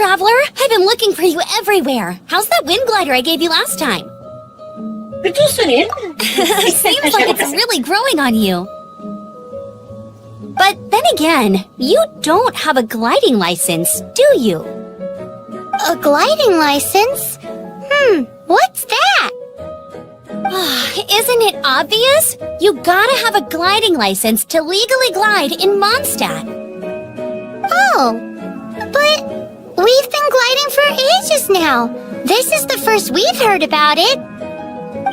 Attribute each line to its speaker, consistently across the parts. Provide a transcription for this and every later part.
Speaker 1: traveler! I've been looking for you everywhere. How's that wind glider I gave you last time?
Speaker 2: Plutôt solide.
Speaker 1: Seems like it's really growing on you. But then again, you don't have a gliding license, do you?
Speaker 3: A gliding license? What's that?
Speaker 1: Isn't it obvious? You gotta have a gliding license to legally glide in Mondstadt.
Speaker 3: Oh, but we've been gliding for ages now. This is the first we've heard about it.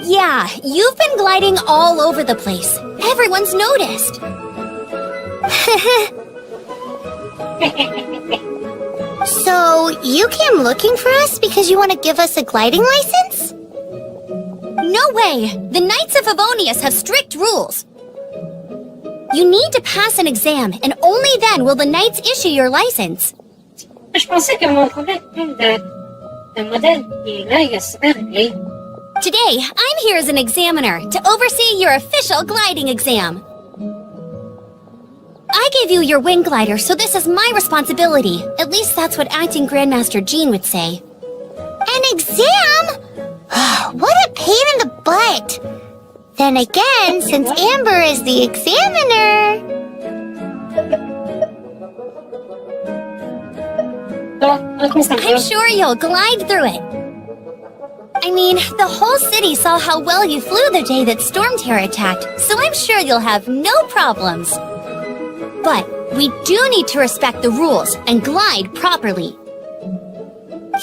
Speaker 1: Yeah, you've been gliding all over the place. Everyone's noticed.
Speaker 3: So, you came looking for us because you want to give us a gliding license?
Speaker 1: No way! The Knights of Favonius have strict rules. You need to pass an exam, and only then will the Knights issue your license.
Speaker 2: Je pensais que mon problème de modèle qui est là, il est super réglé.
Speaker 1: Today, I'm here as an examiner to oversee your official gliding exam. I gave you your wing glider, so this is my responsibility. At least that's what Acting Grandmaster Jean would say.
Speaker 3: An exam? What a pain in the butt. Then again, since Amber is the examiner...
Speaker 1: I'm sure you'll glide through it. I mean, the whole city saw how well you flew the day that Storm Terror attacked, so I'm sure you'll have no problems. But we do need to respect the rules and glide properly.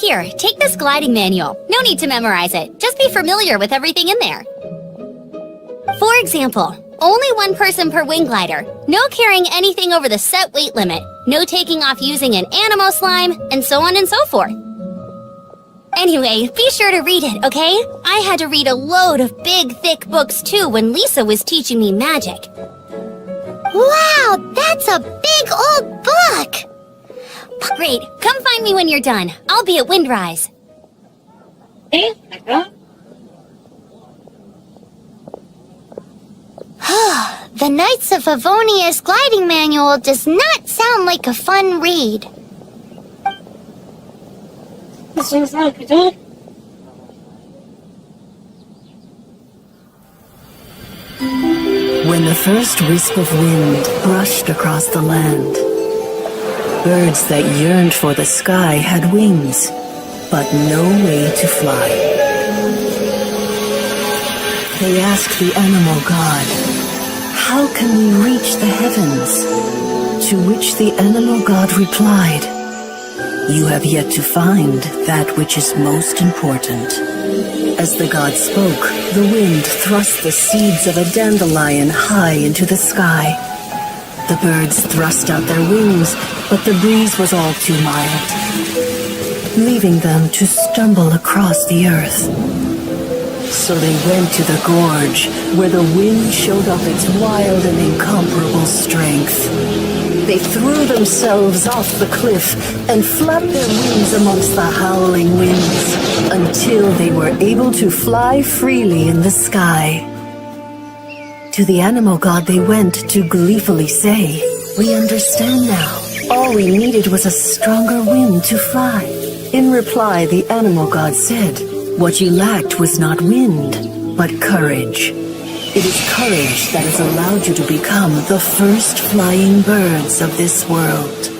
Speaker 1: Here, take this gliding manual. No need to memorize it. Just be familiar with everything in there. For example, only one person per wing glider, no carrying anything over the set weight limit, no taking off using an animo slime, and so on and so forth. Anyway, be sure to read it, okay? I had to read a load of big, thick books too when Lisa was teaching me magic.
Speaker 3: Wow, that's a big old book!
Speaker 1: Great, come find me when you're done. I'll be at Windrise.
Speaker 2: Okay, d'accord.
Speaker 3: The Knights of Favonius gliding manual does not sound like a fun read.
Speaker 2: Ça sonne plutôt.
Speaker 4: When the first wisp of wind brushed across the land, birds that yearned for the sky had wings, but no way to fly. They asked the animal god, "How can we reach the heavens?" To which the animal god replied, "You have yet to find that which is most important." As the god spoke, the wind thrust the seeds of a dandelion high into the sky. The birds thrust out their wings, but the breeze was all too mild, leaving them to stumble across the earth. So they went to the gorge, where the wind showed off its wild and incomparable strength. They threw themselves off the cliff and flapped their wings amongst the howling winds until they were able to fly freely in the sky. To the animal god they went to gleefully say, "We understand now. All we needed was a stronger wind to fly." In reply, the animal god said, "What you lacked was not wind, but courage. It is courage that has allowed you to become the first flying birds of this world."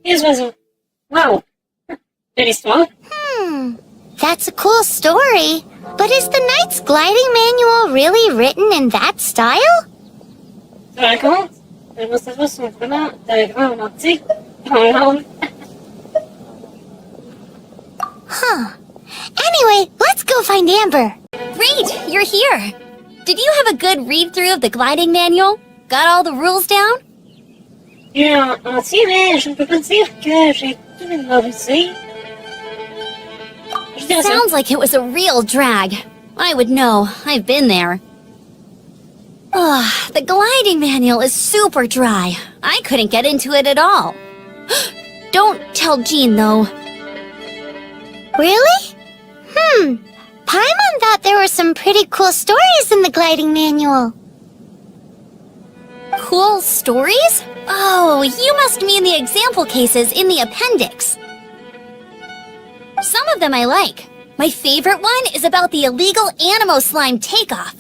Speaker 2: Les oiseaux. Wow. Belle histoire.
Speaker 3: That's a cool story. But is the Knight's gliding manual really written in that style?
Speaker 2: Tu racontes? Les oiseaux sont vraiment d'un grand romantique. En langue.
Speaker 3: Anyway, let's go find Amber.
Speaker 1: Great, you're here. Did you have a good read-through of the gliding manual? Got all the rules down?
Speaker 2: En entier, mais je ne peux pas dire que j'ai tout mémorisé.
Speaker 1: Sounds like it was a real drag. I would know. I've been there. The gliding manual is super dry. I couldn't get into it at all. Don't tell Jean, though.
Speaker 3: Really? Paimon thought there were some pretty cool stories in the gliding manual.
Speaker 1: Cool stories? Oh, you must mean the example cases in the appendix. Some of them I like. My favorite one is about the illegal Animo slime takeoff.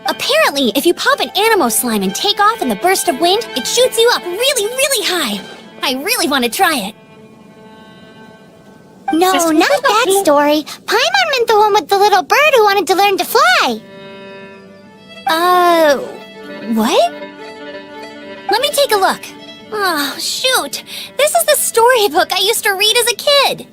Speaker 1: Apparently, if you pop an Animo slime and take off in the burst of wind, it shoots you up really, really high. I really want to try it.
Speaker 3: No, not that story. Paimon meant the one with the little bird who wanted to learn to fly.
Speaker 1: What? Let me take a look. Oh, shoot. This is the storybook I used to read as a kid.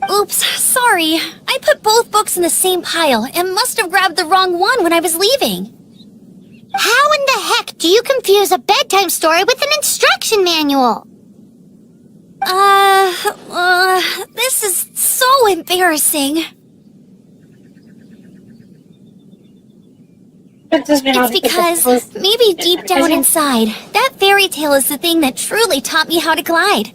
Speaker 1: Oops, sorry. I put both books in the same pile and must have grabbed the wrong one when I was leaving.
Speaker 3: How in the heck do you confuse a bedtime story with an instruction manual?
Speaker 1: This is so embarrassing. It's because maybe deep down inside, that fairy tale is the thing that truly taught me how to glide.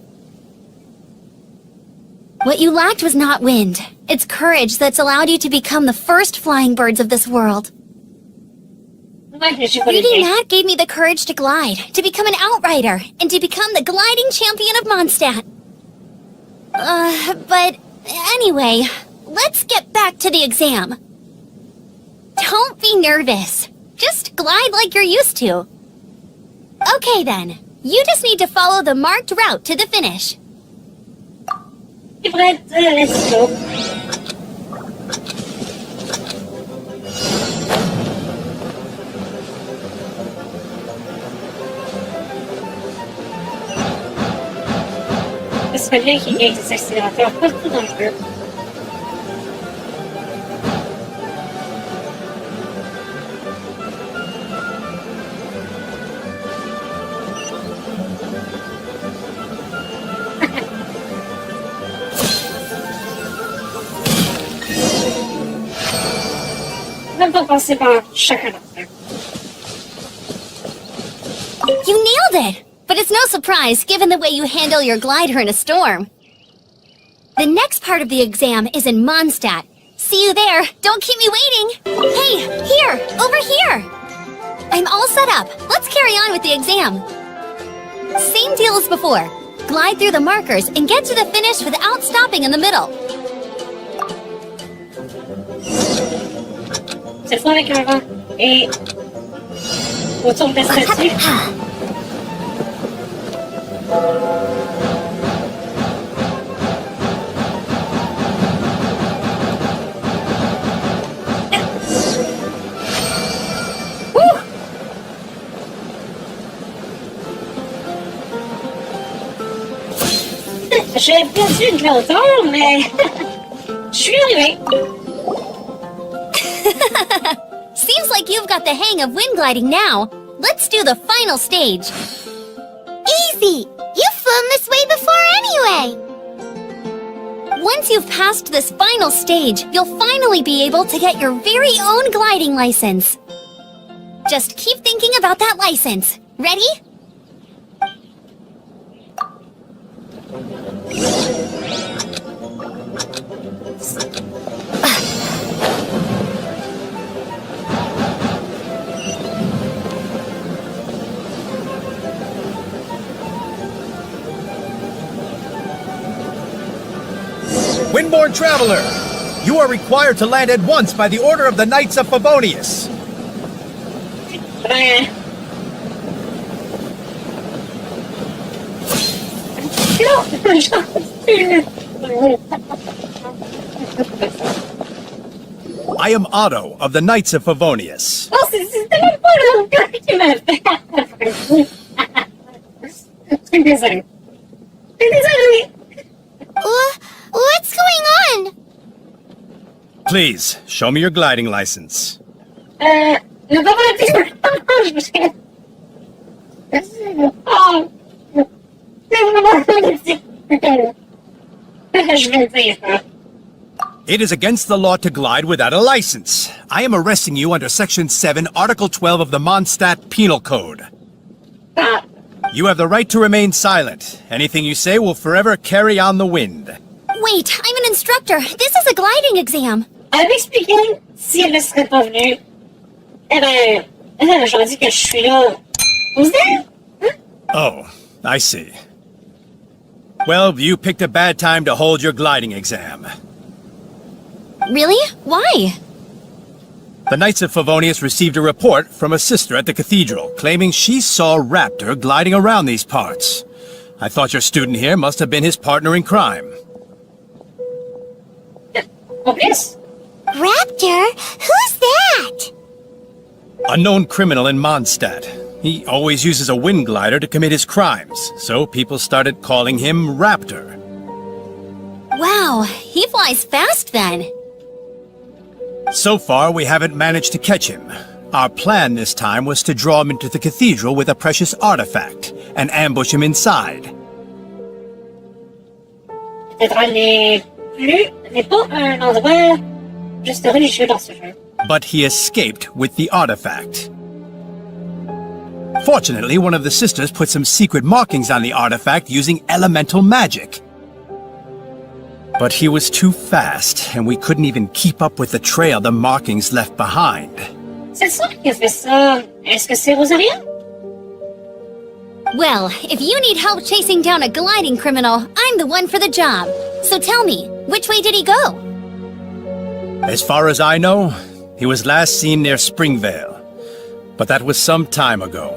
Speaker 1: What you lacked was not wind. It's courage that's allowed you to become the first flying birds of this world. Reading that gave me the courage to glide, to become an outrider, and to become the gliding champion of Mondstadt. But anyway, let's get back to the exam. Don't be nervous. Just glide like you're used to. Okay then, you just need to follow the marked route to the finish.
Speaker 2: Let's go. Ce serait bien qu'il y ait des accélérateurs partout dans le jeu. Même pas passer par chacun d'entre eux.
Speaker 1: You nailed it! But it's no surprise, given the way you handle your glider in a storm. The next part of the exam is in Mondstadt. See you there. Don't keep me waiting. Hey, here, over here. I'm all set up. Let's carry on with the exam. Same deal as before. Glide through the markers and get to the finish without stopping in the middle.
Speaker 2: Cette fois avec un vent et autour de la statue. J'ai perdu de l'auteur, mais je suis arrivée.
Speaker 1: Seems like you've got the hang of wind gliding now. Let's do the final stage.
Speaker 3: Easy! You've flown this way before anyway!
Speaker 1: Once you've passed this final stage, you'll finally be able to get your very own gliding license. Just keep thinking about that license. Ready?
Speaker 5: Windborne traveler, you are required to land at once by the order of the Knights of Favonius. I am Otto of the Knights of Favonius.
Speaker 2: Oh, c'était même pas le gars qui m'a fait. Je suis désolée. Je suis désolée.
Speaker 3: What's going on?
Speaker 5: Please, show me your gliding license.
Speaker 2: Ne pas voler. Oh. Je vais le dire.
Speaker 5: It is against the law to glide without a license. I am arresting you under Section 7, Article 12 of the Mondstadt Penal Code. You have the right to remain silent. Anything you say will forever carry on the wind.
Speaker 1: Wait, I'm an instructor. This is a gliding exam.
Speaker 2: Elle m'expliquait si elle ne serait pas venue. Eh ben, J'aurais dit que je suis là. Who's there?
Speaker 5: Oh, I see. Well, you picked a bad time to hold your gliding exam.
Speaker 1: Really? Why?
Speaker 5: The Knights of Favonius received a report from a sister at the cathedral claiming she saw Raptor gliding around these parts. I thought your student here must have been his partner in crime.
Speaker 2: Complice?
Speaker 3: Raptor? Who's that?
Speaker 5: A known criminal in Mondstadt. He always uses a wind glider to commit his crimes, so people started calling him Raptor.
Speaker 1: Wow, he flies fast then.
Speaker 5: So far, we haven't managed to catch him. Our plan this time was to draw him into the cathedral with a precious artifact and ambush him inside.
Speaker 2: Peut-être elle n'est pas un endroit juste religieux dans ce jeu.
Speaker 5: But he escaped with the artifact. Fortunately, one of the sisters put some secret markings on the artifact using elemental magic. But he was too fast, and we couldn't even keep up with the trail the markings left behind.
Speaker 2: C'est ça qui a fait ça. Est-ce que c'est Rosaria?
Speaker 1: Well, if you need help chasing down a gliding criminal, I'm the one for the job. So tell me, which way did he go?
Speaker 5: As far as I know, he was last seen near Springvale. But that was some time ago.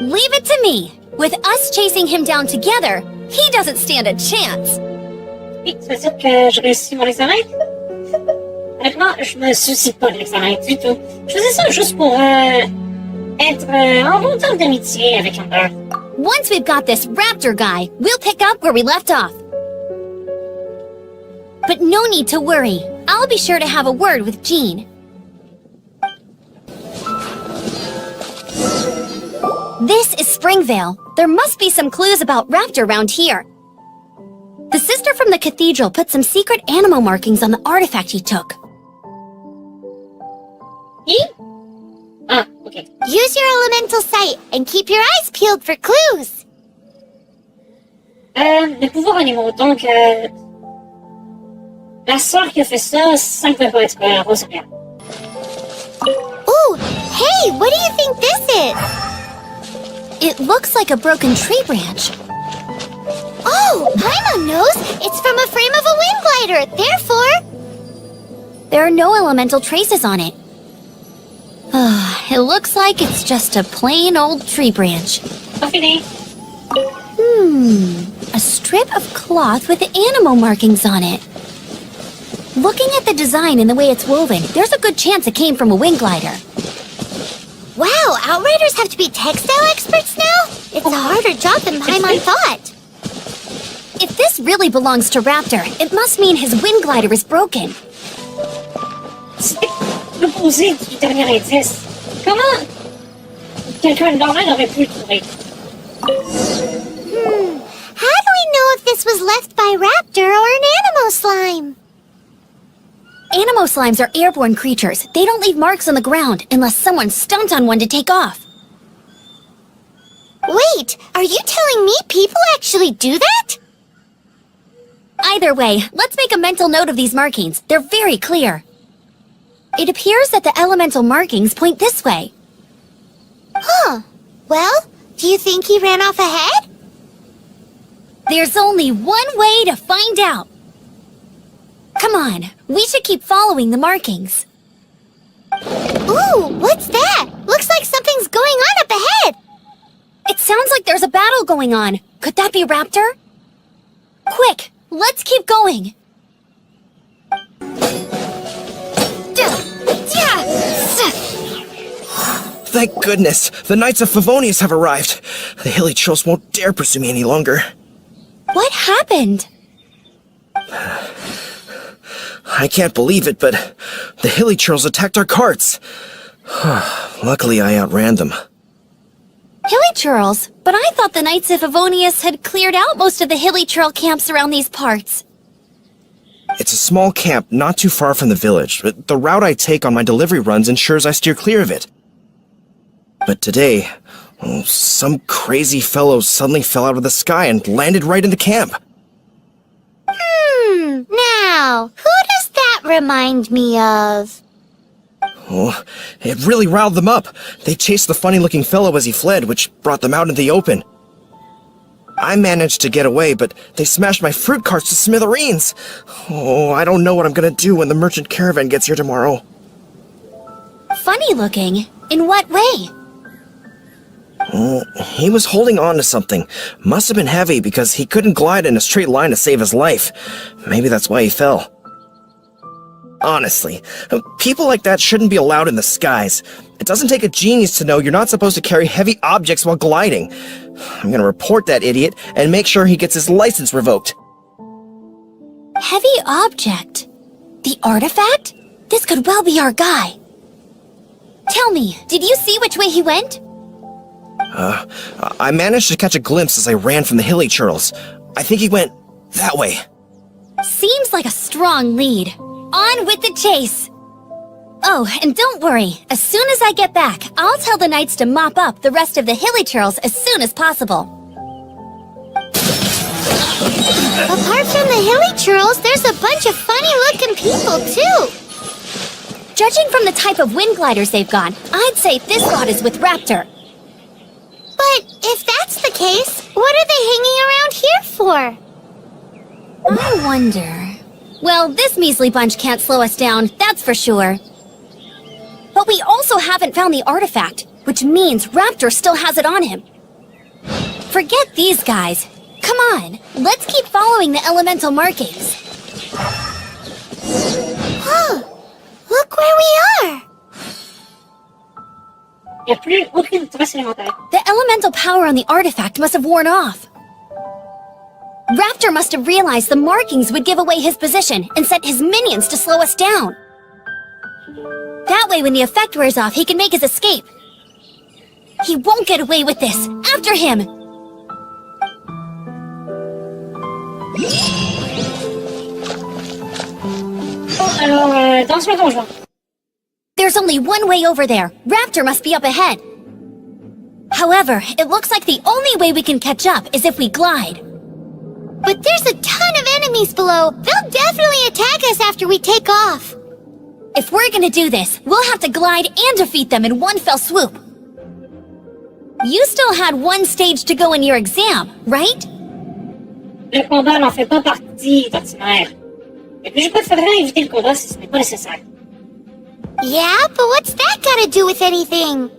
Speaker 1: Leave it to me. With us chasing him down together, he doesn't stand a chance.
Speaker 2: Oui, ça veut dire que je réussis mon examen? Honnêtement, je me soucie pas de l'examen du tout. Je faisais ça juste pour être en bon terme d'amitié avec Amber.
Speaker 1: Once we've got this Raptor guy, we'll pick up where we left off. But no need to worry. I'll be sure to have a word with Jean. This is Springvale. There must be some clues about Raptor around here. The sister from the cathedral put some secret animal markings on the artifact he took.
Speaker 2: Qui? Ah, ok.
Speaker 3: Use your elemental sight and keep your eyes peeled for clues.
Speaker 2: Les pouvoirs animaux, donc la sœur qui a fait ça, ça ne peut pas être Rosaria.
Speaker 3: Ooh, hey, what do you think this is?
Speaker 1: It looks like a broken tree branch.
Speaker 3: Oh, Paimon knows. It's from a frame of a wind glider. Therefore,
Speaker 1: There are no elemental traces on it. It looks like it's just a plain old tree branch.
Speaker 2: Pas fini.
Speaker 1: A strip of cloth with animal markings on it. Looking at the design and the way it's woven, there's a good chance it came from a wind glider.
Speaker 3: wow, Outriders have to be textile experts now? It's a harder job than Paimon thought.
Speaker 1: If this really belongs to Raptor, it must mean his wind glider is broken.
Speaker 2: C'était l'opposé du dernier indice. Comment quelqu'un de normal aurait pu le trouver?
Speaker 3: How do we know if this was left by Raptor or an animal slime?
Speaker 1: Animo slimes are airborne creatures. They don't leave marks on the ground unless someone stomped on one to take off.
Speaker 3: Wait, are you telling me people actually do that?
Speaker 1: Either way, let's make a mental note of these markings. They're very clear. It appears that the elemental markings point this way.
Speaker 3: Huh. Well, do you think he ran off ahead?
Speaker 1: There's only one way to find out. Come on, we should keep following the markings.
Speaker 3: Ooh, what's that? Looks like something's going on up ahead.
Speaker 1: It sounds like there's a battle going on. Could that be Raptor? Quick, let's keep going.
Speaker 6: Thank goodness! The Knights of Favonius have arrived! The hilly trolls won't dare pursue me any longer.
Speaker 1: What happened?
Speaker 6: I can't believe it, but the hilly trolls attacked our carts. Luckily, I outran them.
Speaker 1: Hilly churls? But I thought the Knights of Favonius had cleared out most of the hilly churl camps around these parts.
Speaker 6: It's a small camp not too far from the village. The route I take on my delivery runs ensures I steer clear of it. But today, some crazy fellow suddenly fell out of the sky and landed right in the camp.
Speaker 3: Now, who does that remind me of?
Speaker 6: Oh, it really riled them up. They chased the funny-looking fellow as he fled, which brought them out in the open. I managed to get away, but they smashed my fruit carts to smithereens. Oh, I don't know what I'm gonna do when the merchant caravan gets here tomorrow.
Speaker 1: Funny looking? In what way?
Speaker 6: Oh, he was holding on to something. Must have been heavy because he couldn't glide in a straight line to save his life. Maybe that's why he fell. Honestly, people like that shouldn't be allowed in the skies. It doesn't take a genius to know you're not supposed to carry heavy objects while gliding. I'm gonna report that idiot and make sure he gets his license revoked.
Speaker 1: Heavy object? The artifact? This could well be our guy. Tell me, did you see which way he went?
Speaker 6: I managed to catch a glimpse as I ran from the hilly churls. I think he went that way.
Speaker 1: Seems like a strong lead. On with the chase! Oh, and don't worry. As soon as I get back, I'll tell the knights to mop up the rest of the hilly churls as soon as possible.
Speaker 3: Apart from the hilly churls, there's a bunch of funny-looking people, too.
Speaker 1: Judging from the type of wind gliders they've got, I'd say this lot is with Raptor.
Speaker 3: But if that's the case, what are they hanging around here for?
Speaker 1: I wonder... Well, this measly bunch can't slow us down, that's for sure. But we also haven't found the artifact, which means Raptor still has it on him. Forget these guys. Come on, let's keep following the elemental markings.
Speaker 3: Oh, look where we are.
Speaker 2: Il n'y a plus aucune trace élémentaire.
Speaker 1: The elemental power on the artifact must have worn off. Raptor must have realized the markings would give away his position and sent his minions to slow us down. That way, when the effect wears off, he can make his escape. He won't get away with this. After him!
Speaker 2: Oh, alors, danse-moi ton joint.
Speaker 1: There's only one way over there. Raptor must be up ahead. However, it looks like the only way we can catch up is if we glide.
Speaker 3: But there's a ton of enemies below. They'll definitely attack us after we take off.
Speaker 1: If we're gonna do this, we'll have to glide and defeat them in one fell swoop. You still had one stage to go in your exam, right?
Speaker 2: Le combat n'en fait pas partie, d'ordinaire. Et puis je préférerais éviter le combat si ce n'est pas nécessaire.
Speaker 3: Yeah, but what's that got to do with anything?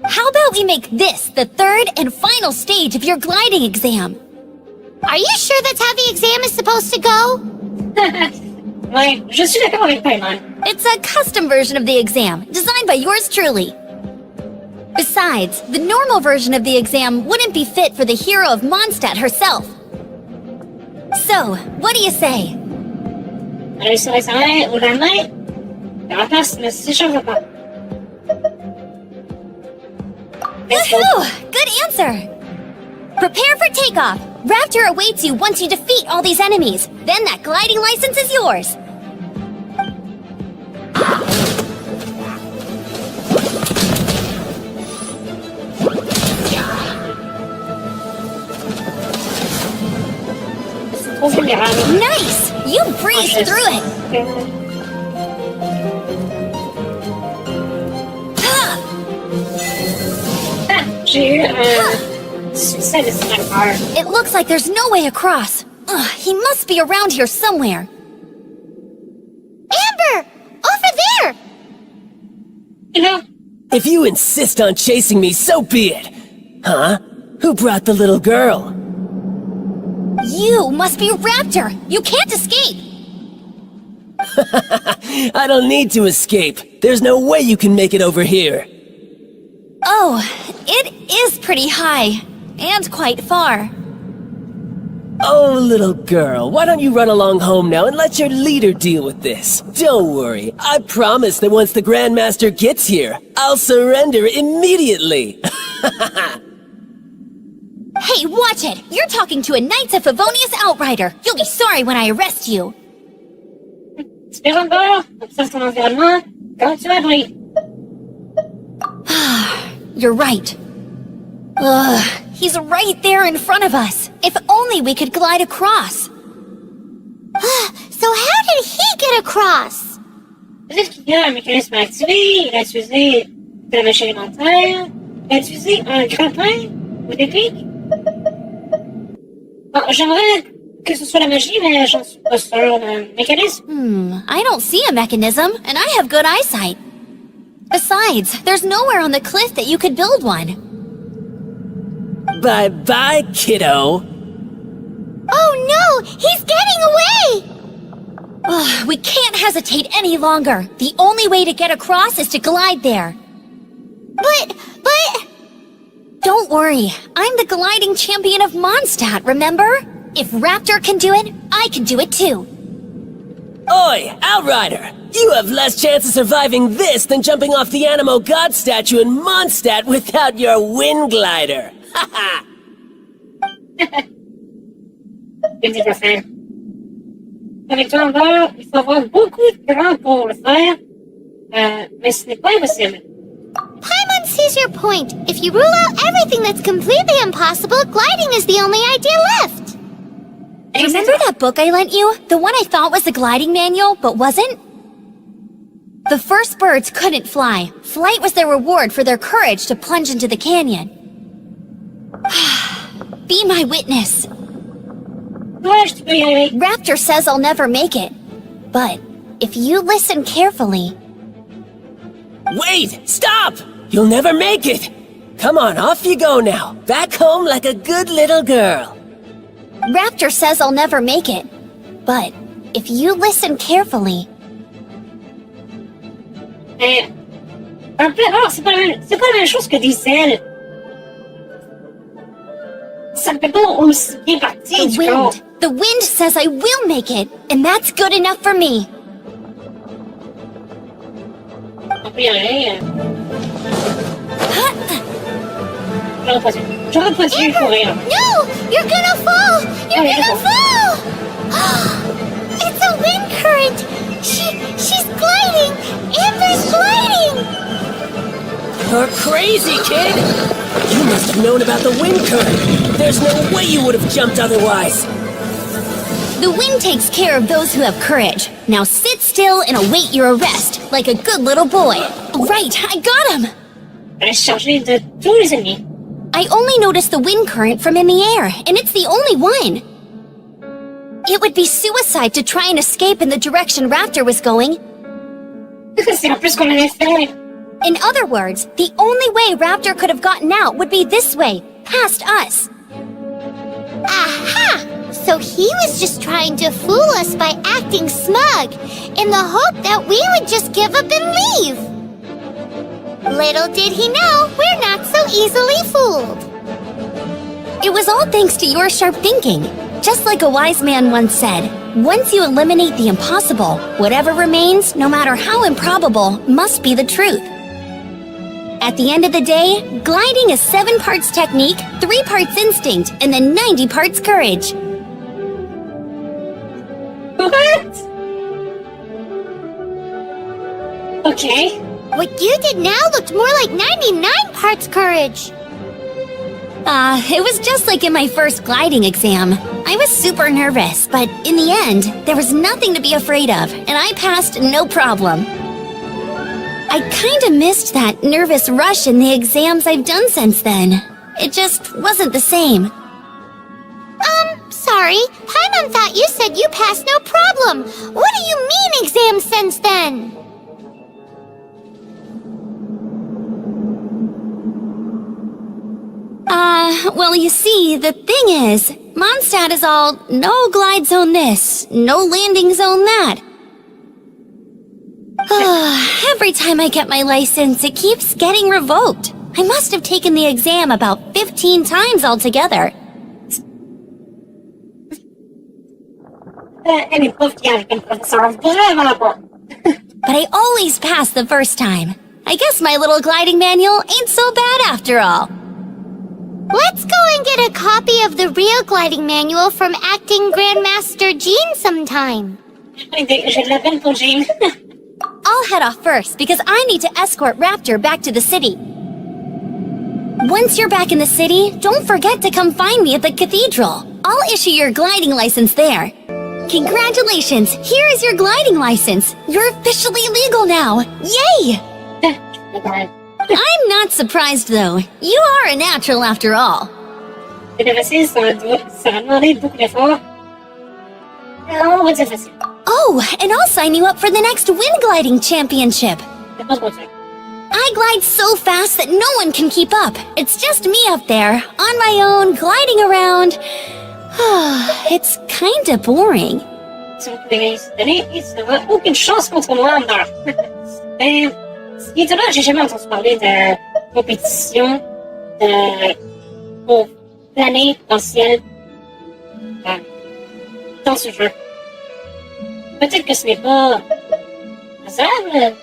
Speaker 1: How about we make this the third and final stage of your gliding exam?
Speaker 3: Are you sure that's how the exam is supposed to go?
Speaker 2: Ouais, je suis d'accord avec Paimon.
Speaker 1: It's a custom version of the exam, designed by yours truly. Besides, the normal version of the exam wouldn't be fit for the hero of Mondstadt herself. So, what do you say?
Speaker 2: Réussir l'examen au lendemain, la place ne s'échangera pas.
Speaker 1: Woohoo! Good answer! Prepare for takeoff! Raptor awaits you once you defeat all these enemies. Then that gliding license is yours.
Speaker 2: Trop vulnérable.
Speaker 1: Nice! You breezed through it!
Speaker 2: Ah, j'ai eu un succès de sniper.
Speaker 1: It looks like there's no way across. Ugh, he must be around here somewhere.
Speaker 3: Amber! Over there!
Speaker 2: You know,
Speaker 7: If you insist on chasing me, so be it. Huh? Who brought the little girl?
Speaker 1: You must be Raptor! You can't escape!
Speaker 7: I don't need to escape. There's no way you can make it over here.
Speaker 1: Oh, it is pretty high. And quite far.
Speaker 7: Oh, little girl, why don't you run along home now and let your leader deal with this? Don't worry, I promise that once the Grandmaster gets here, I'll surrender immediately.
Speaker 1: Hey, watch it! You're talking to a Knights of Favonius outrider! You'll be sorry when I arrest you!
Speaker 2: espérons d'abord, observe ton environnement, quand tu abris.
Speaker 1: You're right. Ugh, he's right there in front of us. If only we could glide across.
Speaker 3: So how did he get across?
Speaker 2: Peut-être qu'il y a un mécanisme à activer, il a utilisé de la machine élémentaire, il a utilisé un grappin ou des pics. Bon, j'aimerais que ce soit la magie, mais j'en suis pas sûre. Le mécanisme?
Speaker 1: I don't see a mechanism, and I have good eyesight. Besides, there's nowhere on the cliff that you could build one.
Speaker 7: Bye-bye, kiddo.
Speaker 3: Oh no! He's getting away!
Speaker 1: Ugh, we can't hesitate any longer. The only way to get across is to glide there.
Speaker 3: But...
Speaker 1: Don't worry, I'm the gliding champion of Mondstadt, remember? If Raptor can do it, I can do it too.
Speaker 7: Oi, Outrider! You have less chance of surviving this than jumping off the Animo God statue in Mondstadt without your wind glider. Haha!
Speaker 2: Qu'est-ce qu'il faut faire? Avec toi encore, il faut avoir beaucoup de grand pour le faire, mais ce n'est pas impossible.
Speaker 3: Paimon sees your point. If you rule out everything that's completely impossible, gliding is the only idea left.
Speaker 1: Remember that book I lent you? The one I thought was the gliding manual, but wasn't? The first birds couldn't fly. Flight was their reward for their courage to plunge into the canyon. Be my witness.
Speaker 2: Ouais, tu peux y aller.
Speaker 1: Raptor says I'll never make it. But if you listen carefully...
Speaker 7: Wait! Stop! You'll never make it! Come on, off you go now. Back home like a good little girl.
Speaker 1: Raptor says I'll never make it. But if you listen carefully...
Speaker 2: Un peu rare, c'est pas la même chose que des ailes. Ça ne peut pas aussi bien partir du corps.
Speaker 1: The wind says I will make it, and that's good enough for me.
Speaker 2: On peut y aller. J'aurais pas dû courir.
Speaker 3: No! You're gonna fall! You're gonna fall! It's a wind current! She's gliding! Amber's gliding!
Speaker 7: You're crazy, kid! You must have known about the wind current. There's no way you would have jumped otherwise.
Speaker 1: The wind takes care of those who have courage. Now sit still and await your arrest, like a good little boy. Right, I got him!
Speaker 2: Elle est chargée de tous les ennemis.
Speaker 1: I only noticed the wind current from in the air, and it's the only one. It would be suicide to try and escape in the direction Raptor was going.
Speaker 2: C'est en plus qu'on allait faire.
Speaker 1: In other words, the only way Raptor could have gotten out would be this way, past us.
Speaker 3: Aha! So he was just trying to fool us by acting smug, in the hope that we would just give up and leave. Little did he know, we're not so easily fooled.
Speaker 1: It was all thanks to your sharp thinking. Just like a wise man once said, once you eliminate the impossible, whatever remains, no matter how improbable, must be the truth. At the end of the day, gliding is 7 parts technique, 3 parts instinct, and then 90 parts courage.
Speaker 2: What? Okay.
Speaker 3: What you did now looked more like 99 parts courage.
Speaker 1: It was just like in my first gliding exam. I was super nervous, but in the end, there was nothing to be afraid of, and I passed no problem. I kinda missed that nervous rush in the exams I've done since then. It just wasn't the same.
Speaker 3: Sorry. Paimon thought you said you passed no problem. What do you mean exams since then?
Speaker 1: Well, you see, the thing is, Mondstadt is all no glide zone this, no landing zone that. Every time I get my license, it keeps getting revoked. I must have taken the exam about 15 times altogether.
Speaker 2: Elle est pas fière comme professeur, vraiment pas.
Speaker 1: But I always pass the first time. I guess my little gliding manual ain't so bad after all.
Speaker 3: Let's go and get a copy of the real gliding manual from acting Grandmaster Jean sometime.
Speaker 2: J'ai de la peine pour Jean.
Speaker 1: I'll head off first because I need to escort Raptor back to the city. Once you're back in the city, don't forget to come find me at the cathedral. I'll issue your gliding license there. Congratulations! Here is your gliding license. You're officially legal now. Yay! I'm not surprised though. You are a natural after all.
Speaker 2: C'était facile, ça a demandé beaucoup d'efforts. On va dire facile.
Speaker 1: Oh, and I'll sign you up for the next wind gliding championship.
Speaker 2: C'est pas trop dur.
Speaker 1: I glide so fast that no one can keep up. It's just me up there, on my own, gliding around. It's kinda boring.
Speaker 2: Si vous pouvez donner, ça va aucune chance contre moi, Amber. Ben, ce qui est étonnant, j'ai jamais entendu parler de compétition pour planer dans le ciel dans ce jeu. Peut-être que ce n'est pas faisable.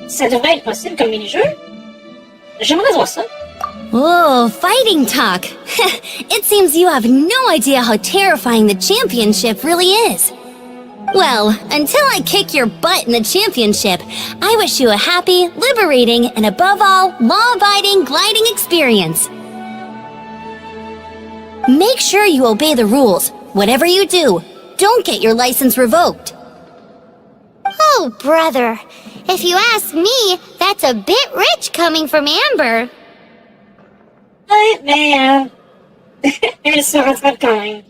Speaker 2: Ça devrait être possible comme mini-jeu. J'aimerais voir ça.
Speaker 1: Oh, fighting talk. It seems you have no idea how terrifying the championship really is. Well, until I kick your butt in the championship, I wish you a happy, liberating, and above all, law-abiding gliding experience. Make sure you obey the rules. Whatever you do, don't get your license revoked.
Speaker 3: Oh, brother. If you ask me, that's a bit rich coming from Amber.
Speaker 2: Ouais, mais elle se rattrape quand même.